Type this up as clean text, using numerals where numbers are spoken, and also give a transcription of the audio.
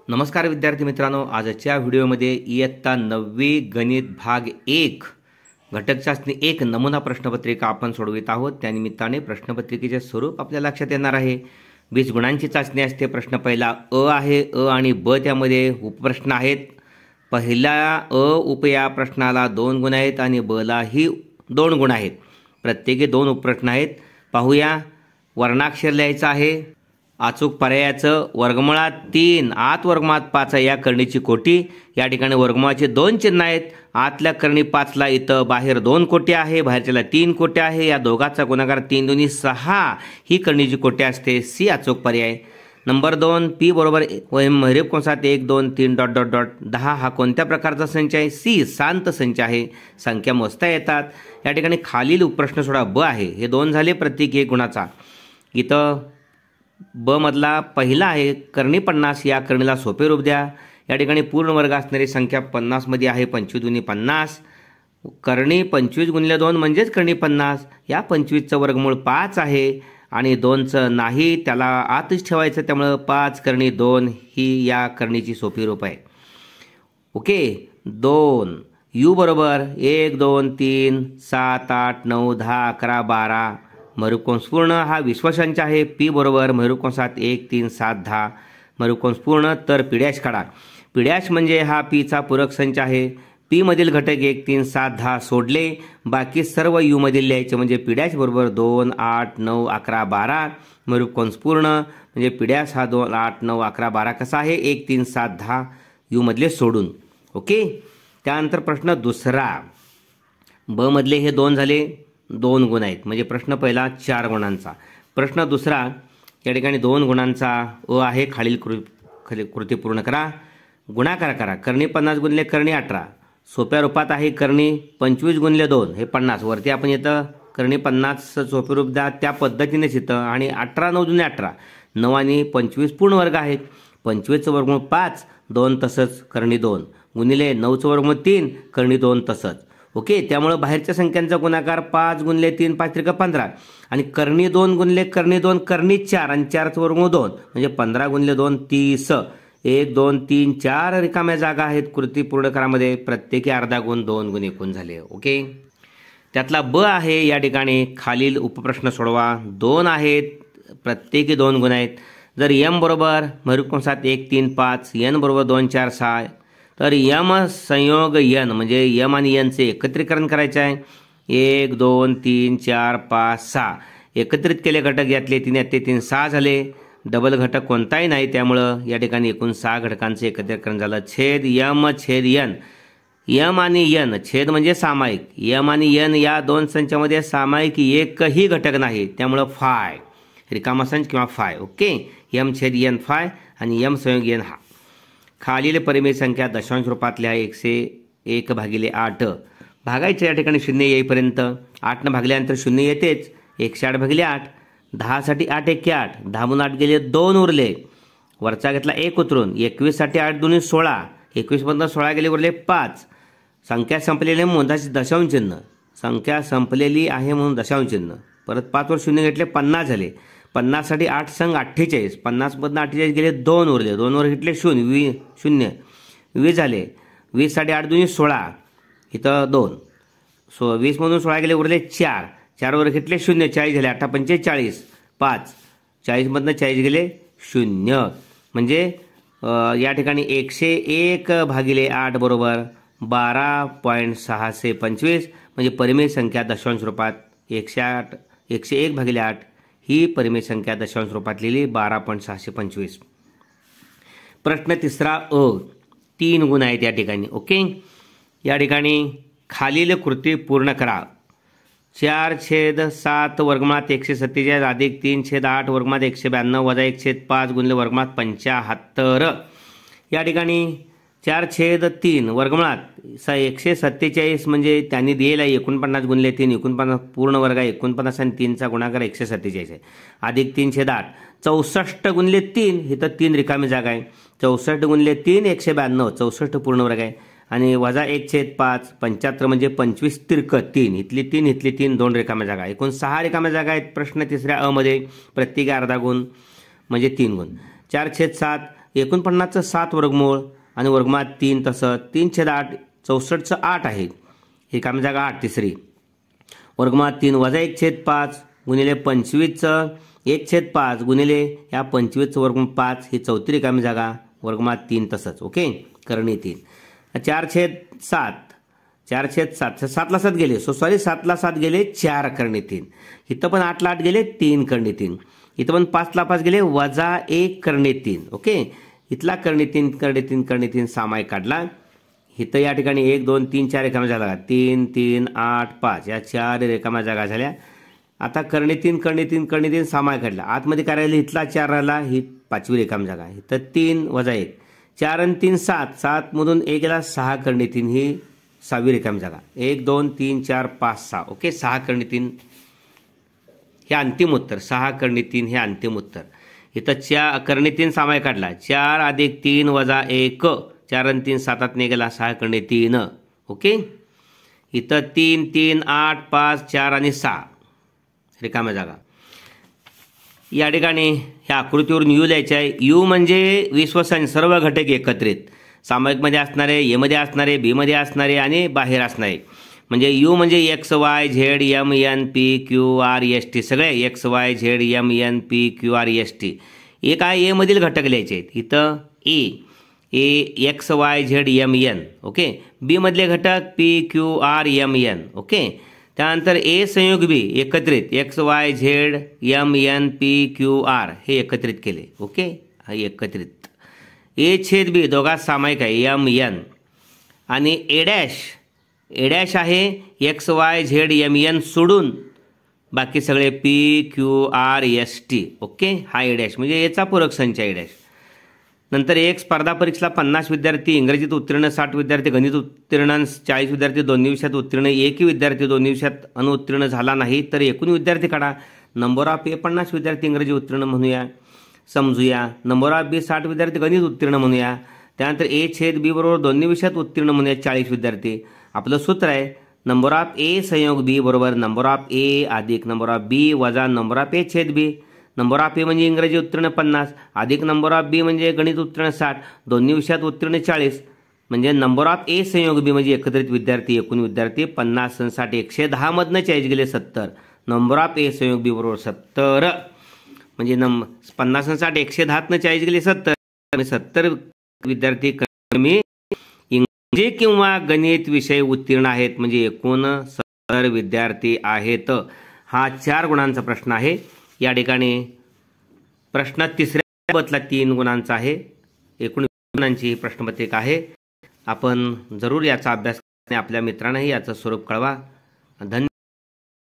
नमस्कार विद्यार्थी मित्रांनो, आजच्या व्हिडिओमध्ये इयत्ता 9वी गणित भाग 1 घटक चाचणी 1 नमुना प्रश्नपत्रिका आपण सोडवित आहोत। त्यानिमित्ताने प्रश्नपत्रिकेचे स्वरूप आपल्या लक्षात येणार आहे। 20 गुणांची चाचणी असते। प्रश्न पहिला अ आहे। अ आणि ब त्यामध्ये उपप्रश्न आहेत। पहिला अ उप या प्रश्नाला 2 गुण आहेत आणि ब लाही 2 गुण आहेत। प्रत्येकी 2 उपप्रश्न आहेत। पाहूया। वर्णाक्षर लिहायचं आहे। अचूक पर्यायाचं वर्गमुळात 3 आत वर्गमुळात 5 या करणीची कोटी। या ठिकाणी वर्गमुळाचे 2 चिन्ह आहेत। आतल्या करणी 5ला इथं बाहेर 2 कोटी आहे, बाहेरच्याला 3 कोटी आहे। या दोघांचा गुणाकार 3 दूनी 6 ही करणीची कोटी असते। सी अचूक पर्याय। नंबर 2 पी बरोबर महिरप कंसात 1 2 3 डॉट डॉट डॉट 10 हा कोणत्या प्रकारचा संच आहे? सी शांत संच आहे। संख्या मोजता येतात। या ठिकाणी खालील उपप्रश्न सोडा। ब आहे। हे 2 झाले प्रत्येकी 1 गुणाचा। इथं ब मधला पहिला आहे करणी 50 या करणीला सोपे रूप द्या। या ठिकाणी पूर्ण वर्ग असणारी संख्या 50 मध्ये आहे। 25 दूनी 50 करणी 25 गुणिले 2 म्हणजेच करणी 50। या 25चं वर्गमूळ 5 आहे आणि 2चं नाही, त्याला आतच ठेवायचं, त्यामुळे 5 करणी 2 ही या करणीची सोपी रूप आहे। ओके। 2 यू बरोबर 1 2 3 7 8 9 10 11 12 महिरूप कंस पूर्ण हा विश्वसंच आहे। पी बरोबर महिरूप कंसात 1 3 7 10 महिरूप कंस पूर्ण। तर पिड्याश काढा। पिड्याश म्हणजे हा पीचा पूरक संच आहे। पी मधील घटक 1 3 7 10 सोडले, बाकी सर्व यू मधील लिहायचे, म्हणजे पिड्याश बरोबर 2 8 9 11 12 महिरूप कंस पूर्ण। म्हणजे पिड्याश हा 2 8 9 11 12 कसा आहे? 1 3 7 10 यू मधले सोडून। ओके। त्यानंतर प्रश्न दुसरा। ब मधले हे 2 झाले, 2 गुण आहेत, म्हणजे प्रश्न पहिला 4 गुणांचा। प्रश्न दुसरा या ठिकाणी 2 गुणांचा अ आहे। खालील कृती पूर्ण करा। गुणाकार करा। करणी 50 गुणिले करणी 18 सोप्या रूपात आहे। करणी 25 गुणिले 2 हे 50 वरती आपण येतं करणी 50 सोपे रूप द्या त्या पद्धतीनेच येतं। आणि 18 9 दूनी 18 9 आणि 25 पूर्ण वर्ग आहेत। 25चं वर्गमूळ 5 2 तसंच करणी 2 गुणिले 9चं वर्गमूळ 3 करणी 2 तसंच। ओके। त्यामुळे बाहेरच्या संख्यांचा गुणाकार 5 गुणिले 3 5 त्रिक 15 आणि करणी 2 गुणिले करणी 2 करणी 4 आणि 4चं वर्गमूळ 2 म्हणजे 15 गुणिले 2 30। 1 2 3 4 रिकाम्या जागा आहेत कृती पूर्ण करामध्ये। प्रत्येकी अर्धा गुण 2 गुण एकूण झाले। ओके। त्यातला ब आहे। या ठिकाणी खालील उपप्रश्न सोडवा। 2 आहेत, प्रत्येकी 2 गुण आहेत। जर यम बरोबर महिरूप कंसात 1 3 5 एन बरोबर 2 4 6 तर यम संयोग यन म्हणजे यम आणि यनचे एकत्रीकरण करायचे आहे। 1 2 3 4 5 6 एकत्रित केले घटक, यातले 3 यातले 3 6 झाले। डबल घटक कोणताही नाही, त्यामुळं या ठिकाणी एकूण 6 घटकांचे एकत्रीकरण झालं। छेद यम छेद यन। यम आणि यन छेद म्हणजे सामायिक। यम आणि यन या 2 संचामध्ये सामायिक एकही घटक नाही, त्यामुळं फाय रिकामा संच किंवा फाय। ओके। यम छेद यन फाय आणि यम संयोग यन हा। खालील परिमेय संख्या दशांश रूपात लिहा। 101 भागिले 8 भागायचे। या ठिकाणी 0 येईपर्यंत 8 न भागल्यानंतर 0 येतेच। 108 भागिले 8 10 साठी 8 1 8 10 म्हणून 8 गेले 2 उरले, वरचा घेतला 1 उतरून। 21 साठी 8 दूनी 16 21 मधून 16 गेले उरले 5। संख्या संपलेली म्हणून दशांश चिन्ह, संख्या संपलेली आहे म्हणून दशांश चिन्ह। परत 5 वर 0 घेतले 50 झाले। 50 साठी 8 संग 48 50 मधून 48 गेले 2 उरले, 2 वर घेतले 0 20 झाले। 20 साठी 8 दूनी 16 इथं 2 20 मधून 16 गेले उरले 4 4 वर घेतले 0 40 झाले। 8 पंचे 40 5 40 मधनं 40 गेले 0 म्हणजे या ठिकाणी 101 भागिले 8 बरोबर 12.625 म्हणजे परिमेय संख्या दशांश रूपात 101 भागिले 8 ही परिमेय संख्या दशांश रूपात लिहिली 12.625। प्रश्न तिसरा अ 3 गुण आहेत या ठिकाणी। ओके। या ठिकाणी खालील कृती पूर्ण करा। 4/7 वर्गमुळात 147 अधिक 3/8 वर्गमुळात 192 वजा 1/5 गुणिले वर्गमुळात 75। या ठिकाणी 4/3 वर्गमुळात 147 म्हणजे त्यांनी दिलेला 49 गुणिले 3 49 पूर्ण वर्ग आहे। 49 आणि 3चा गुणाकार 147 आहे। अधिक 3/8 64 गुणिले 3 इथं 3 रिकामी जागा आहे। 64 गुणिले 3 192 64 पूर्ण वर्ग आहे। आणि वजा 1/5 75 म्हणजे 25 तिरक 3 इथली 3 इथली 3 2 रिकाम्या जागा, एकूण 6 रिकाम्या जागा आहेत। प्रश्न तिसऱ्या अ मध्ये प्रत्येकी अर्धा गुण म्हणजे 3 गुण। 4/7 49चं 7 वर्गमूळ आणि वर्गमुळात 3 तसं 3/8 64चं 8 आहे. ही कामी जागा 8 तिसरी. वर्गमुळात 3 वजा 1/5 गुणिले 25चं 1/5 गुणिले या 25चं वर्गमूळ 5 ही चौथी रिकामी जागा वर्गमुळात 3 तसंच. ओके, करणी 3. 4/7 4/7 7ला 7 गेले 7ला 7 गेले 4 करणी 3. इथं पण 8ला 8 गेले 3 करणी 3. इथं पण 5ला 5 गेले वजा 1 करणी 3. ओके, इथला करणी 3 सामायिक काढला. इथं या ठिकाणी 1 2 3 4 रिकाम्या जागा 3 3 8 5 या 4 रिकाम्या जागा झाल्या. आता करणी 3 सामायिक काढला. आतमध्ये काय राहिलं, इथला 4 राहिला, ही 5वी रिकामी जागा. इथं 3 वजा 1 4 आणि 3 7 7 मधून 1 गेला 6 करणी 3 ही 6वी रिकामी जागा. 1 2 3 4 5 6. ओके, 6 करणी 3 हे अंतिम उत्तर. 6 करणी 3 हे अंतिम उत्तर. इथं करणी 3 सामायिक काढला. 4 अधिक 3 वजा 1 4 आणि 3 7 गेला 6 करणी 3. ओके, इथं 3 3 8 5 4 आणि 6 रिकाम्या जागा. या ठिकाणी ह्या आकृतीवरून यू लिहायचे आहे. यू म्हणजे विश्वसनीय सर्व घटक एकत्रित, सामायिकमध्ये असणारे, एमध्ये असणारे, बीमध्ये असणारे आणि बाहेर असणारे. म्हणजे यू म्हणजे X Y Z M N P Q R S T, सगळे X Y Z M N P Q R S T. A काय, ए मधील घटक लिहायचे आहेत. इथं A X Y Z M N. Okay, B मधले घटक P Q R M N. Okay, त्यानंतर ए संयोग बी एकत्रित X Y Z M N P Q R हे एकत्रित केले. ओके, हे एकत्रित. ए छेद बी दोघात सामायिक आहे एम एन. आणि ए डॅश आहे X Y Z M N सोडून बाकी सगळे P Q R S T. Okay, हा ए डॅश म्हणजे एचा पूरक संच ए डॅश. नंतर एक स्पर्धा परीक्षेला 50 विद्यार्थी, इंग्रजीत उत्तीर्ण 60 विद्यार्थी, गणित उत्तीर्ण 40 विद्यार्थी, 2 विषयात उत्तीर्ण, एकही विद्यार्थी 2 विषयात अनुत्तीर्ण झाला नाही तर एकूण विद्यार्थी काढा. नंबर ऑफ ए 50 विद्यार्थी इंग्रजी उत्तीर्ण म्हणूया, समजूया. नंबर ऑफ बी 60 विद्यार्थी गणित उत्तीर्ण म्हणूया. त्यानंतर ए छेद बी बरोबर 2 विषयात उत्तीर्ण म्हणूया 40 विद्यार्थी. आपलं सूत्र आहे नंबर ऑफ ए संयोग बी बरोबर नंबर ऑफ ए अधिक नंबर ऑफ बी वजा नंबर ऑफ ए छेद बी. नंबर ऑफ ए म्हणजे इंग्रजी उत्तीर्ण 50 अधिक नंबर ऑफ बी म्हणजे गणित उत्तीर्ण 60, 2 विषयात उत्तीर्ण 40. म्हणजे नंबर ऑफ ए संयोग बी म्हणजे एकत्रित विद्यार्थी एकूण विद्यार्थी 50 आणि 60 110 मधनं 40 गेले 70. नंबर ऑफ ए संयोग बी बरोबर 70. म्हणजे 50 आणि 60 110 40 गेले 70. 70 विद्यार्थी कमी इंग्रजी किंवा गणित विषय उत्तीर्ण आहेत म्हणजे एकूण 70 विद्यार्थी आहेत. हा 4 गुणांचा प्रश्न आहे. या ठिकाणी प्रश्न तिसऱ्या बाबतला 3 गुणांचा आहे. एकूण गुणांची ही प्रश्नपत्रिका आहे. आपण जरूर याचा अभ्यास आपल्या मित्रांनाही याचं स्वरूप कळवा. धन्यवाद.